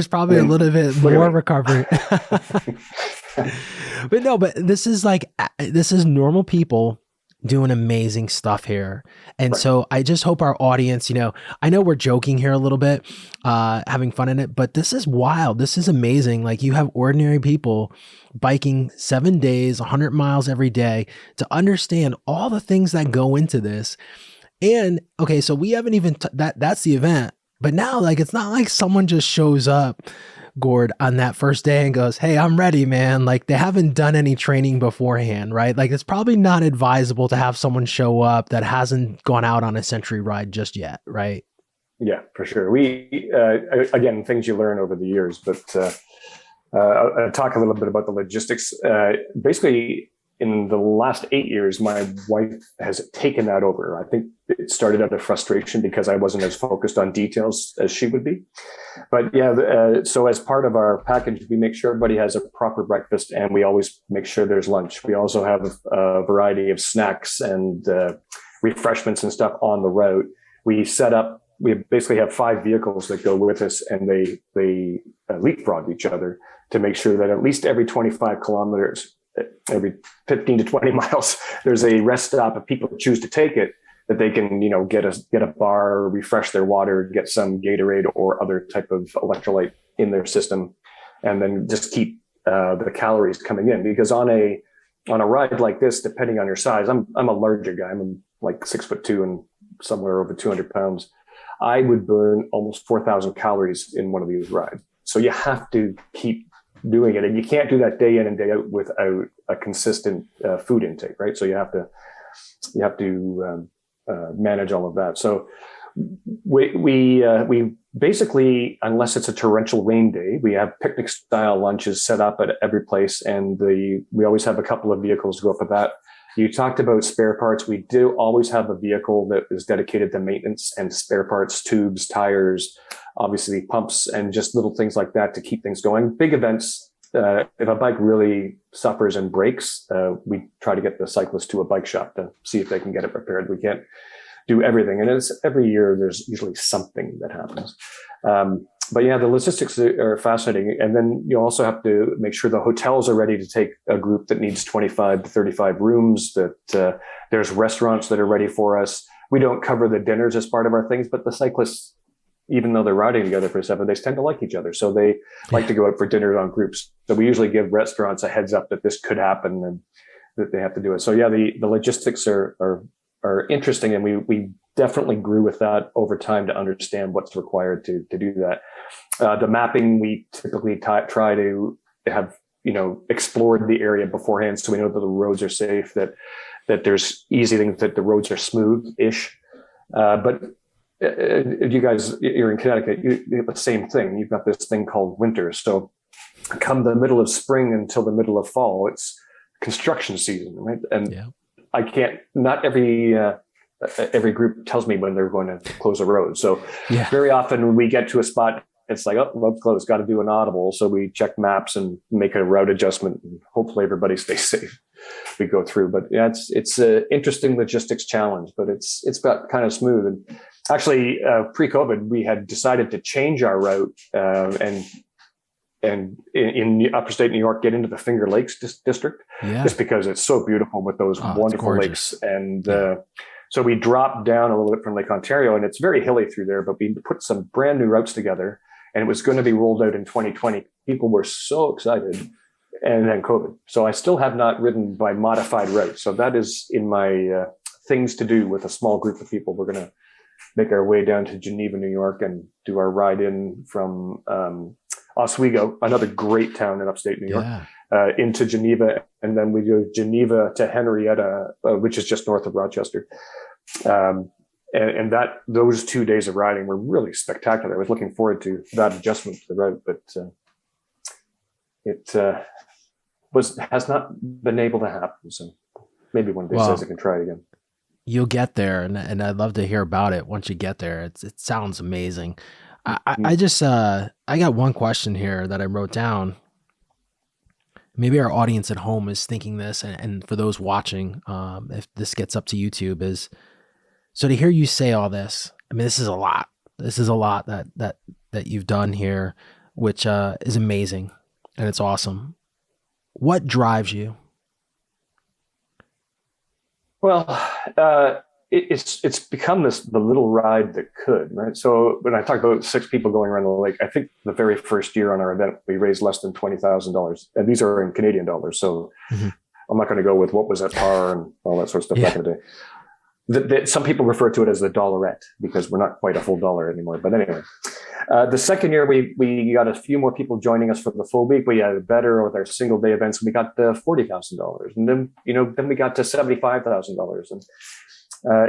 probably a little bit more recovery. But this is normal people doing amazing stuff here. And so I just hope our audience, I know we're joking here a little bit, having fun in it, but this is wild. This is amazing. Like, you have ordinary people biking 7 days, 100 miles every day, to understand all the things that go into this. And okay, so we haven't even, that's the event, but now, like, it's not like someone just shows up, Gord, on that first day and goes, "Hey, I'm ready, man." Like, they haven't done any training beforehand, right? Like, it's probably not advisable to have someone show up that hasn't gone out on a century ride just yet, right? Yeah, for sure. We, again, things you learn over the years, but I'll talk a little bit about the logistics. Basically, in the last 8 years, my wife has taken that over. I think it started out of frustration because I wasn't as focused on details as she would be. But yeah, so as part of our package, we make sure everybody has a proper breakfast, and we always make sure there's lunch. We also have a variety of snacks and refreshments and stuff on the route. We basically have 5 vehicles that go with us, and they leapfrog each other to make sure that at least every 25 kilometers, every 15 to 20 miles, there's a rest stop if people choose to take it, that they can, get a bar, refresh their water, get some Gatorade or other type of electrolyte in their system, and then just keep the calories coming in. Because on a ride like this, depending on your size, I'm a larger guy. I'm like 6'2" and somewhere over 200 pounds. I would burn almost 4,000 calories in one of these rides. So you have to keep doing it, and you can't do that day in and day out without a consistent food intake, right? So you have to manage all of that. So we basically, unless it's a torrential rain day, we have picnic style lunches set up at every place, and we always have a couple of vehicles to go up with that. You talked about spare parts. We do always have a vehicle that is dedicated to maintenance and spare parts, tubes, tires, obviously pumps, and just little things like that to keep things going. Big events, if a bike really suffers and breaks, we try to get the cyclist to a bike shop to see if they can get it repaired. We can't do everything. And it's every year there's usually something that happens. But yeah, the logistics are fascinating. And then you also have to make sure the hotels are ready to take a group that needs 25 to 35 rooms, that there's restaurants that are ready for us. We don't cover the dinners as part of our things, but the cyclists, even though they're riding together for 7 days, tend to like each other. So they like to go out for dinner on groups. So we usually give restaurants a heads up that this could happen and that they have to do it. So yeah, the logistics are interesting. And we definitely grew with that over time to understand what's required to do that. The mapping, we typically try to have, explored the area beforehand. So we know that the roads are safe, that there's easy things, that the roads are smooth-ish. But you guys, you're in Connecticut, you have the same thing. You've got this thing called winter. So come the middle of spring until the middle of fall, it's construction season, right? And I can't, not every group tells me when they're going to close a road. So very often when we get to a spot, it's like, oh, road's closed, got to do an audible. So we check maps and make a route adjustment, and hopefully everybody stays safe. We go through, but yeah, it's an interesting logistics challenge, but it's got kind of smooth. And actually, pre-COVID, we had decided to change our route and in upstate New York, get into the Finger Lakes district, just because it's so beautiful with those wonderful lakes. And so we dropped down a little bit from Lake Ontario, and it's very hilly through there, but we put some brand new routes together, and it was going to be rolled out in 2020. People were so excited, and then COVID. So I still have not ridden by modified routes. So that is in my things to do with a small group of people. We're going to make our way down to Geneva, New York, and do our ride in from Oswego, another great town in upstate New York, into Geneva. And then we go Geneva to Henrietta, which is just north of Rochester. And those 2 days of riding were really spectacular. I was looking forward to that adjustment to the route, but it has not been able to happen. So maybe one day says I can try it again. You'll get there, and I'd love to hear about it once you get there. It sounds amazing. I just I got one question here that I wrote down. Maybe our audience at home is thinking this, and for those watching, if this gets up to YouTube, is so to hear you say all this. I mean, this is a lot. This is a lot that you've done here, which is amazing, and it's awesome. What drives you? Well, it's become the little ride that could, right? So when I talk about 6 people going around the lake, I think the very first year on our event, we raised less than $20,000. And these are in Canadian dollars. So I'm not going to go with what was at par and all that sort of stuff back in the day. Some people refer to it as the dollarette because we're not quite a full dollar anymore. But anyway, the second year we got a few more people joining us for the full week. We had better with our single day events. We got $40,000, and then we got to $75,000, and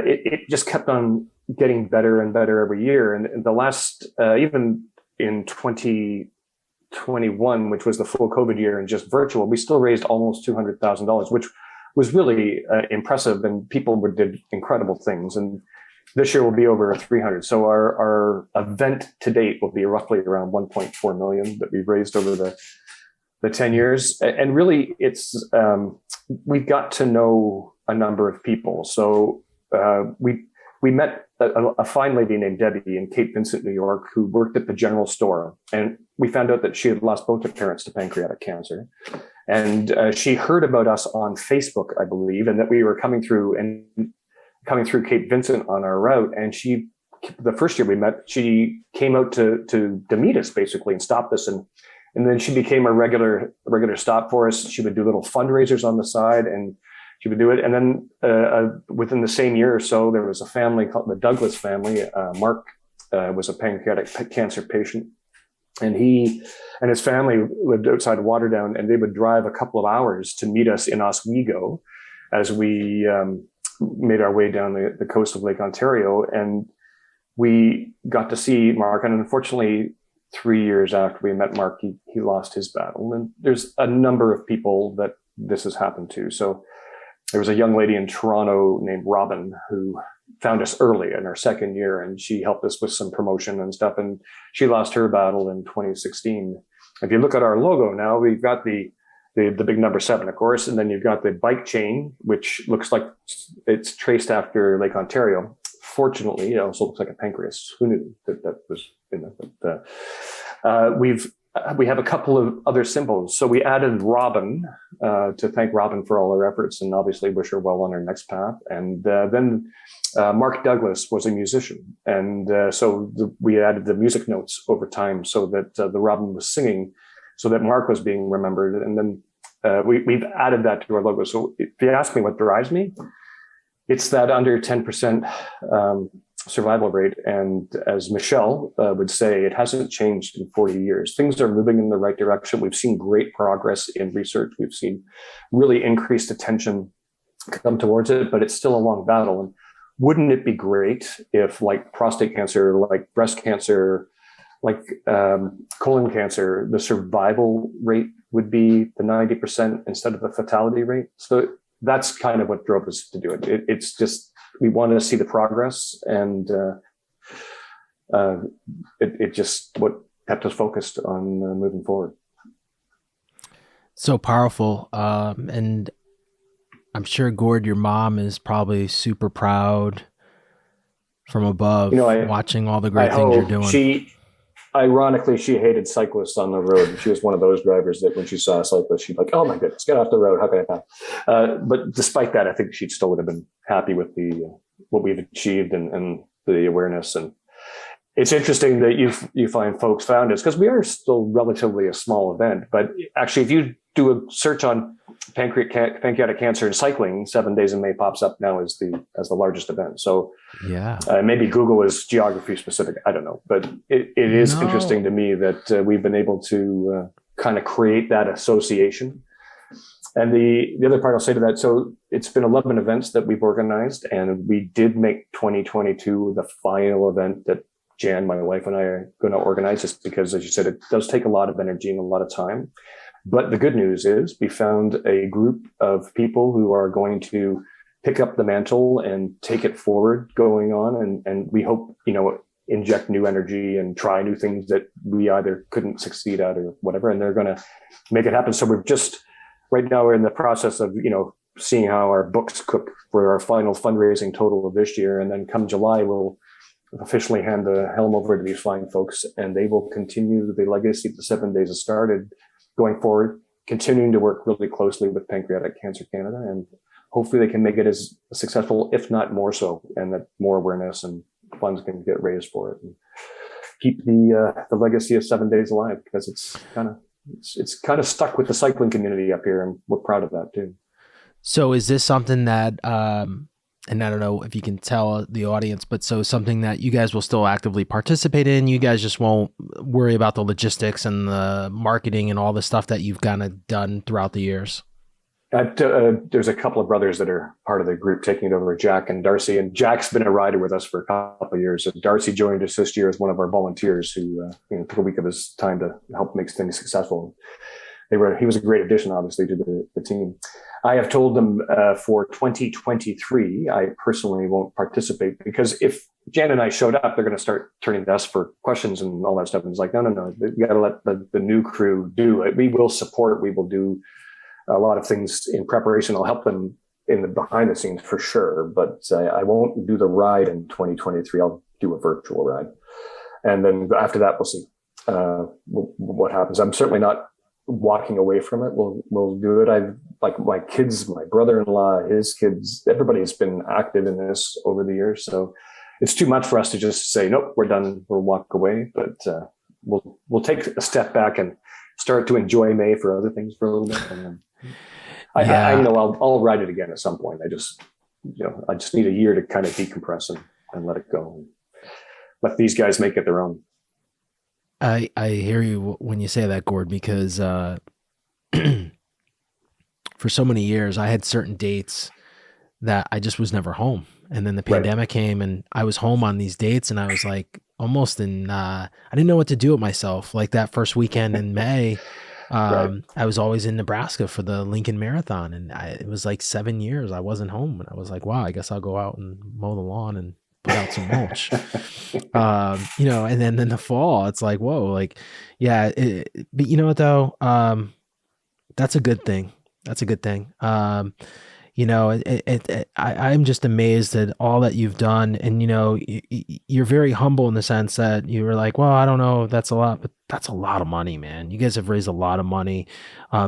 it just kept on getting better and better every year. And the last, even in 2021, which was the full COVID year and just virtual, we still raised almost $200,000, which was really impressive, and people did incredible things. And this year will be over 300. So our event to date will be roughly around 1.4 million that we've raised over the 10 years. And really it's, we've got to know a number of people. So we met a fine lady named Debbie in Cape Vincent, New York, who worked at the general store. And we found out that she had lost both her parents to pancreatic cancer. And she heard about us on Facebook, I believe, and that we were coming through Cape Vincent on our route. And the first year we met, she came out to meet us basically and stopped us. And then she became a regular stop for us. She would do little fundraisers on the side, and she would do it. And then within the same year or so, there was a family called the Douglas family. Mark was a pancreatic cancer patient, and he and his family lived outside Waterdown, and they would drive a couple of hours to meet us in Oswego as we made our way down the coast of Lake Ontario. And we got to see Mark. And unfortunately, 3 years after we met Mark, he lost his battle. And there's a number of people that this has happened to. So there was a young lady in Toronto named Robin who found us early in our second year, and she helped us with some promotion and stuff. And she lost her battle in 2016. If you look at our logo now, we've got the big number 7, of course, and then you've got the bike chain, which looks like it's traced after Lake Ontario. unfortunately, it also looks like a pancreas. Who knew that was in there? But we have a couple of other symbols. So we added Robin to thank Robin for all her efforts and obviously wish her well on her next path. And then Mark Douglas was a musician. And we added the music notes over time so that the Robin was singing so that Mark was being remembered. And then we've added that to our logo. So if you ask me what drives me, it's that under 10% survival rate. And as Michelle would say, it hasn't changed in 40 years. Things are moving in the right direction. We've seen great progress in research. We've seen really increased attention come towards it, but it's still a long battle. And wouldn't it be great if, like prostate cancer, like breast cancer, like colon cancer, the survival rate would be the 90% instead of the fatality rate? So that's kind of what drove us to do it. It's just, we wanted to see the progress, and it just what kept us focused on moving forward. So powerful. And I'm sure, Gord, your mom is probably super proud from above, watching all the great things you're doing. Ironically, she hated cyclists on the road. She was one of those drivers that when she saw a cyclist, she'd be like, "Oh my goodness, get off the road! How can I pass?" But despite that, I think she still would have been happy with what we've achieved and the awareness. And it's interesting that you find folks found us, because we are still relatively a small event. But actually, if you do a search on pancreatic cancer and cycling, 7 Days in May pops up now as the largest event. So yeah, maybe Google is geography specific. I don't know, but it is interesting to me that we've been able to kind of create that association. And the other part I'll say to that, so it's been 11 events that we've organized, and we did make 2022 the final event that Jan, my wife, and I are going to organize, just because, as you said, it does take a lot of energy and a lot of time. But the good news is we found a group of people who are going to pick up the mantle and take it forward going on. And we hope, inject new energy and try new things that we either couldn't succeed at or whatever. And they're going to make it happen. So right now we're in the process of, seeing how our books cook for our final fundraising total of this year. And then come July, we'll officially hand the helm over to these fine folks, and they will continue the legacy that the 7 Days has started going forward, continuing to work really closely with Pancreatic Cancer Canada, and hopefully they can make it as successful, if not more so, and that more awareness and funds can get raised for it, and keep the legacy of 7 Days alive, because it's kind of stuck with the cycling community up here, and we're proud of that too. So is this something that, and I don't know if you can tell the audience, but so something that you guys will still actively participate in? You guys just won't worry about the logistics and the marketing and all the stuff that you've kind of done throughout the years? There's a couple of brothers that are part of the group taking it over, Jack and Darcy. And Jack's been a rider with us for a couple of years. And Darcy joined us this year as one of our volunteers who took a week of his time to help make things successful. He was a great addition, obviously, to the team. I have told them for 2023, I personally won't participate, because if Jan and I showed up, they're going to start turning to us for questions and all that stuff. And it's like, no, you got to let the new crew do it. We will support. We will do a lot of things in preparation. I'll help them in the behind the scenes for sure, but I won't do the ride in 2023. I'll do a virtual ride. And then after that, we'll see what happens. I'm certainly not walking away from it. We'll do it. I've, like, my kids, my brother-in-law, his kids, everybody's been active in this over the years. So it's too much for us to just say, nope, we're done, we'll walk away. But we'll take a step back and start to enjoy May for other things for a little bit. And then I know I'll ride it again at some point. I just need a year to kind of decompress and let it go. And let these guys make it their own. I hear you when you say that, Gord, because for so many years I had certain dates that I just was never home. And then the pandemic came and I was home on these dates, and I was like almost I didn't know what to do with myself. Like that first weekend in May, I was always in Nebraska for the Lincoln Marathon, and it was like 7 years I wasn't home. And I was like, wow, I guess I'll go out and mow the lawn and put out some mulch. And then in the fall, it's like, whoa, like, yeah. But you know what though? That's a good thing. That's a good thing. I'm just amazed at all that you've done. And, you're very humble in the sense that you were like, well, I don't know if that's a lot, but that's a lot of money, man. You guys have raised a lot of money.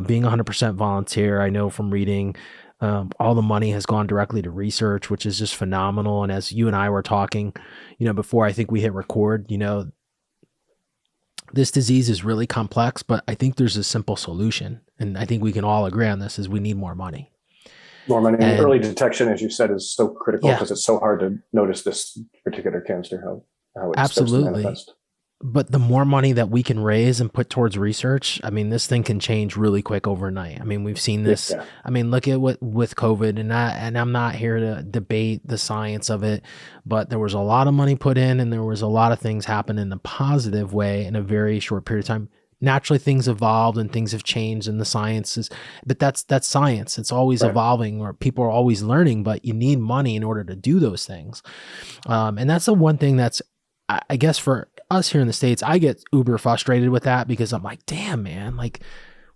Being 100% volunteer, I know from reading, all the money has gone directly to research, which is just phenomenal. And as you and I were talking, before I think we hit record, this disease is really complex, but I think there's a simple solution. And I think we can all agree on this is we need more money. More money. And early detection, as you said, is so critical because it's so hard to notice this particular cancer, how it starts to manifest. But the more money that we can raise and put towards research, I mean, this thing can change really quick overnight. I mean, we've seen this. Yeah. I mean, look at what with COVID, and I'm not here to debate the science of it, but there was a lot of money put in, and there was a lot of things happen in a positive way in a very short period of time. Naturally, things evolved and things have changed in the sciences, but that's science. It's always evolving, or people are always learning, but you need money in order to do those things. And that's the one thing that's, I guess for us here in the States, I get uber frustrated with that because I'm like, damn, man, like,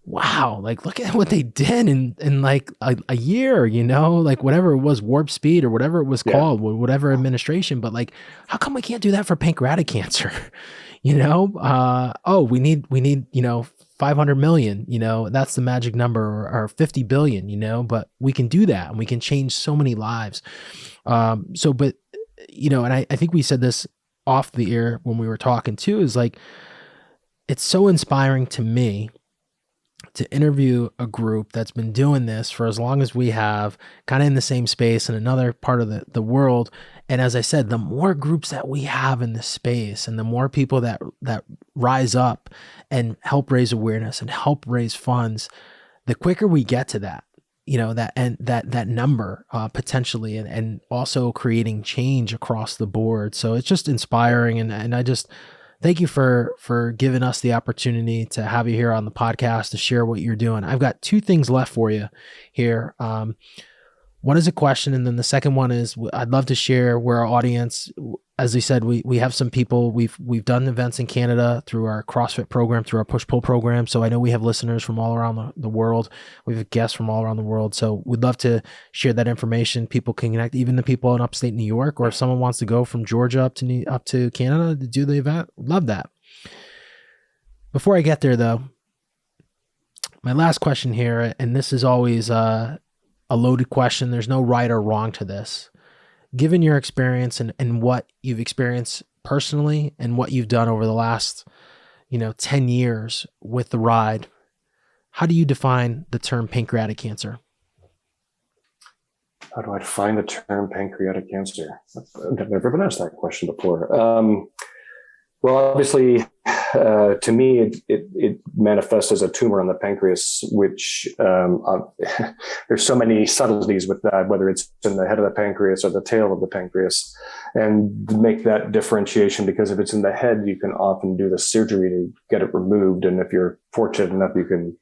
wow, like look at what they did in like a year, like whatever it was, warp speed or whatever it was called, whatever administration. But like, how come we can't do that for pancreatic cancer? We need, 500 million, that's the magic number, or 50 billion, but we can do that and we can change so many lives. And I think we said this off the air when we were talking too, is like, it's so inspiring to me to interview a group that's been doing this for as long as we have, kind of in the same space in another part of the world. And as I said, the more groups that we have in this space and the more people that rise up and help raise awareness and help raise funds, the quicker we get to that, that number potentially, and also creating change across the board. So it's just inspiring. And I just thank you for giving us the opportunity to have you here on the podcast to share what you're doing. I've got two things left for you here. One is a question, and then the second one is I'd love to share where our audience, as we said, we have some people, we've done events in Canada through our CrossFit program, through our push-pull program. So I know we have listeners from all around the world. We have guests from all around the world. So we'd love to share that information. People can connect, even the people in upstate New York, or if someone wants to go from Georgia up to Canada to do the event, love that. Before I get there though, my last question here, and this is always a loaded question. There's no right or wrong to this. Given your experience and what you've experienced personally and what you've done over the last, 10 years with the ride, how do you define the term pancreatic cancer? How do I define the term pancreatic cancer? I've never been asked that question before. Well, obviously, to me, it manifests as a tumor on the pancreas, which there's so many subtleties with that, whether it's in the head of the pancreas or the tail of the pancreas, and make that differentiation, because if it's in the head, you can often do the surgery to get it removed. And if you're fortunate enough, you can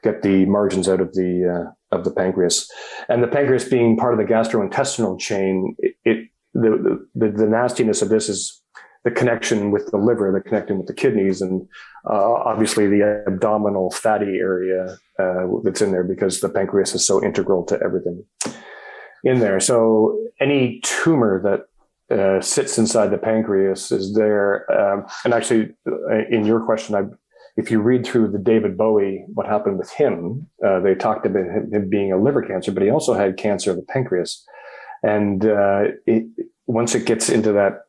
get the margins out of the pancreas. And the pancreas being part of the gastrointestinal chain, the nastiness of this is the connection with the liver, the connecting with the kidneys, and obviously the abdominal fatty area that's in there, because the pancreas is so integral to everything in there. So any tumor that sits inside the pancreas is there. And actually, in your question, if you read through the David Bowie, what happened with him, they talked about him being a liver cancer, but he also had cancer of the pancreas. And once it gets into that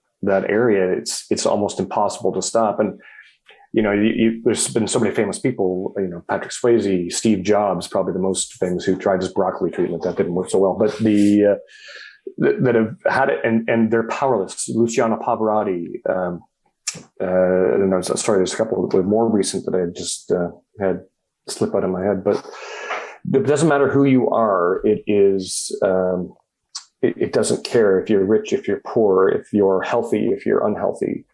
area, it's almost impossible to stop. And there's been so many famous people, Patrick Swayze, Steve Jobs, probably the most famous, who tried his broccoli treatment. That didn't work so well. But that have had it and they're powerless. Luciano Pavarotti. And there's a couple more recent that I just had slip out of my head. But it doesn't matter who you are. It is. It doesn't care if you're rich, if you're poor, if you're healthy, if you're unhealthy.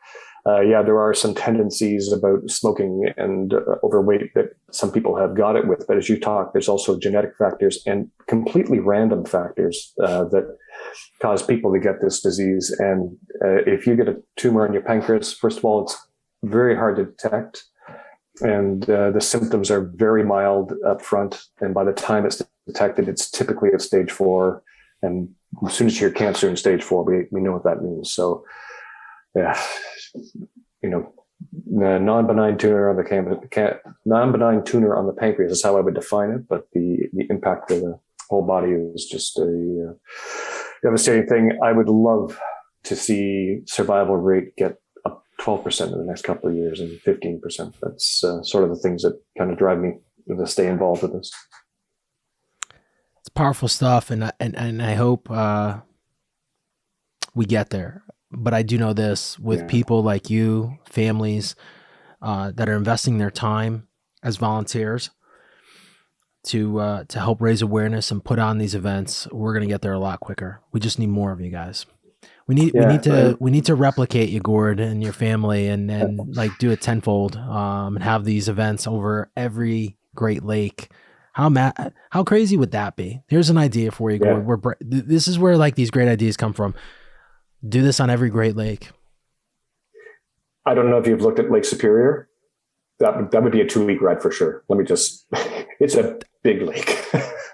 There are some tendencies about smoking and overweight that some people have got it with. But as you talk, there's also genetic factors and completely random factors that cause people to get this disease. And if you get a tumor in your pancreas, first of all, it's very hard to detect. And the symptoms are very mild up front. And by the time it's detected, it's typically at stage 4. And as soon as you hear cancer in stage 4, we know what that means. So, yeah, the non-benign tumor on the pancreas is how I would define it. But the impact of the whole body is just a devastating thing. I would love to see survival rate get up 12% in the next couple of years and 15%. That's sort of the things that kind of drive me to stay involved with this. It's powerful stuff, and I hope we get there. But I do know this with people like you, families that are investing their time as volunteers to help raise awareness and put on these events. We're going to get there a lot quicker. We just need more of you guys. We need to replicate you, Gord, and your family, and like do it tenfold, and have these events over every Great Lake. How crazy would that be? Here's an idea for you, Gord. This is where like these great ideas come from. Do this on every Great Lake. I don't know if you've looked at Lake Superior. That would be a 2-week ride for sure. It's a big lake.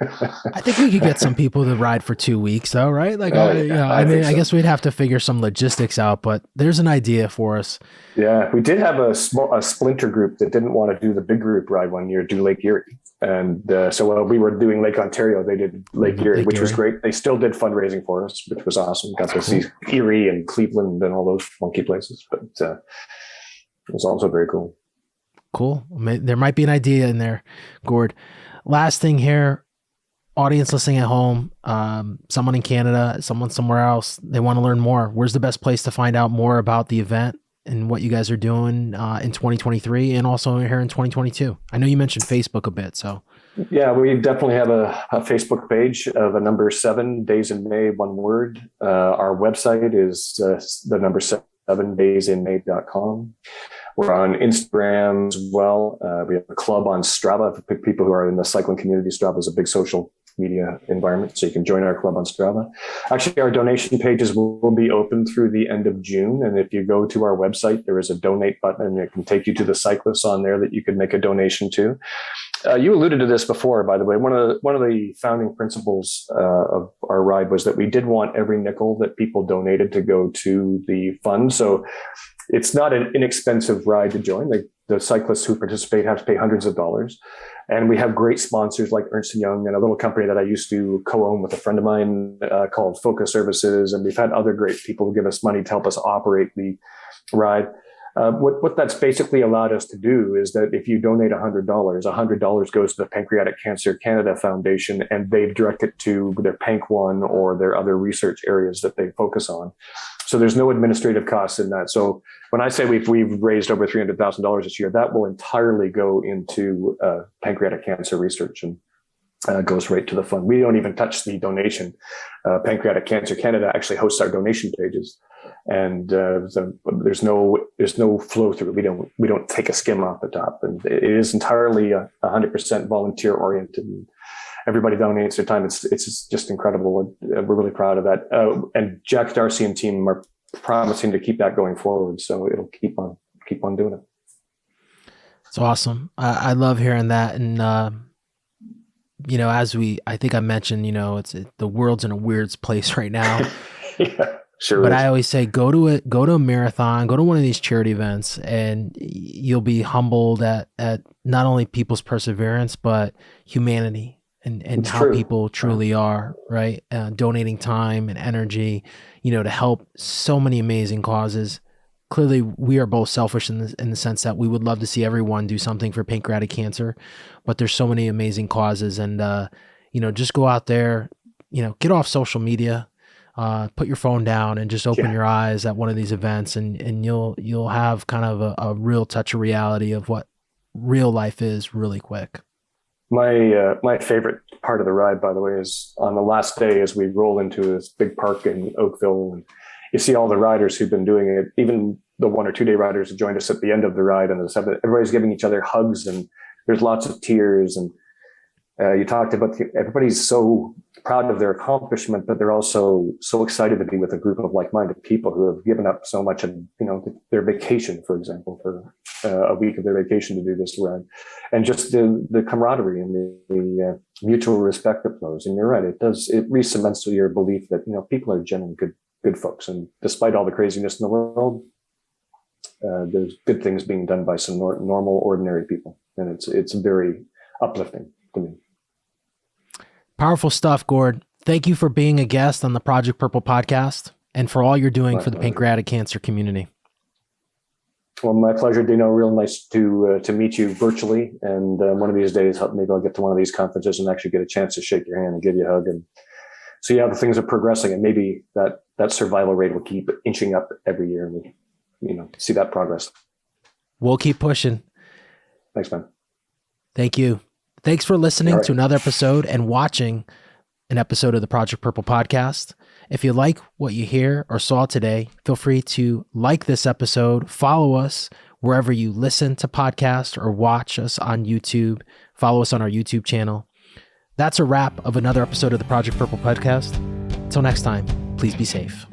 I think we could get some people to ride for 2 weeks though, right? Like, I guess we'd have to figure some logistics out, but there's an idea for us. Yeah. We did have a splinter group that didn't want to do the big group ride one year, do Lake Erie. And so while we were doing Lake Ontario, they did Lake Erie, which was great. They still did fundraising for us, which was awesome. Got to see Erie and Cleveland and all those funky places, but it was also very cool. Cool. There might be an idea in there, Gord. Last thing here, audience listening at home, someone in Canada, someone somewhere else, they want to learn more. Where's the best place to find out more about the event and what you guys are doing in 2023 and also here in 2022? I know you mentioned Facebook a bit, so. Yeah, we definitely have a Facebook page of the number 7 Days in May, one word. Our website is the number 7 daysinmay.com. We're on Instagram as well. We have a club on Strava for people who are in the cycling community. Strava is a big social media environment, so you can join our club on Strava. Actually, our donation pages will be open through the end of June. And if you go to our website, there is a donate button and it can take you to the cyclists on there that you can make a donation to. You alluded to this before, by the way. One of the founding principles of our ride was that we did want every nickel that people donated to go to the fund. So it's not an inexpensive ride to join. Like the cyclists who participate have to pay hundreds of dollars. And we have great sponsors like Ernst & Young and a little company that I used to co-own with a friend of mine called Focus Services. And we've had other great people who give us money to help us operate the ride. What that's basically allowed us to do is that if you donate $100 goes to the Pancreatic Cancer Canada Foundation, and they direct it to their Panc One or their other research areas that they focus on. So there's no administrative costs in that. So when I say we've raised over $300,000 this year, that will entirely go into pancreatic cancer research and goes right to the fund. We don't even touch the donation. Pancreatic Cancer Canada actually hosts our donation pages, and there's no flow through. We don't take a skim off the top, and it is entirely 100% volunteer oriented. Everybody donates their time. It's just incredible. We're really proud of that. And Jack Darcy and team are promising to keep that going forward. So it'll keep on doing it. It's awesome. I love hearing that. And, as I think I mentioned, the world's in a weird place right now. Yeah, sure. But I always say, go to a marathon, go to one of these charity events, and you'll be humbled at not only people's perseverance, but humanity. And how people truly are, right? Donating time and energy, to help so many amazing causes. Clearly, we are both selfish in the sense that we would love to see everyone do something for pancreatic cancer, but there's so many amazing causes. And, just go out there, get off social media, put your phone down and just open your eyes at one of these events, and you'll have kind of a real touch of reality of what real life is really quick. My favorite part of the ride, by the way, is on the last day as we roll into this big park in Oakville, and you see all the riders who've been doing it, even the 1 or 2 day riders who joined us at the end of the ride, and everybody's giving each other hugs, and there's lots of tears, and You talked about everybody's so proud of their accomplishment, but they're also so excited to be with a group of like-minded people who have given up so much of, their vacation, for example, for a week of their vacation to do this run, and just the camaraderie and the mutual respect that flows. And you're right, it re-cements your belief that people are genuine good folks, and despite all the craziness in the world, there's good things being done by some normal, ordinary people, and it's very uplifting to me. Powerful stuff, Gord. Thank you for being a guest on the Project Purple podcast and for all you're doing for the pancreatic cancer community. Well, my pleasure, Dino. Real nice to meet you virtually. And one of these days, maybe I'll get to one of these conferences and actually get a chance to shake your hand and give you a hug and see how the things are progressing. And maybe that survival rate will keep inching up every year, and we, see that progress. We'll keep pushing. Thanks, man. Thank you. Thanks for listening to another episode and watching an episode of the Project Purple podcast. If you like what you hear or saw today, feel free to like this episode, follow us wherever you listen to podcasts or watch us on YouTube, follow us on our YouTube channel. That's a wrap of another episode of the Project Purple podcast. Until next time, please be safe.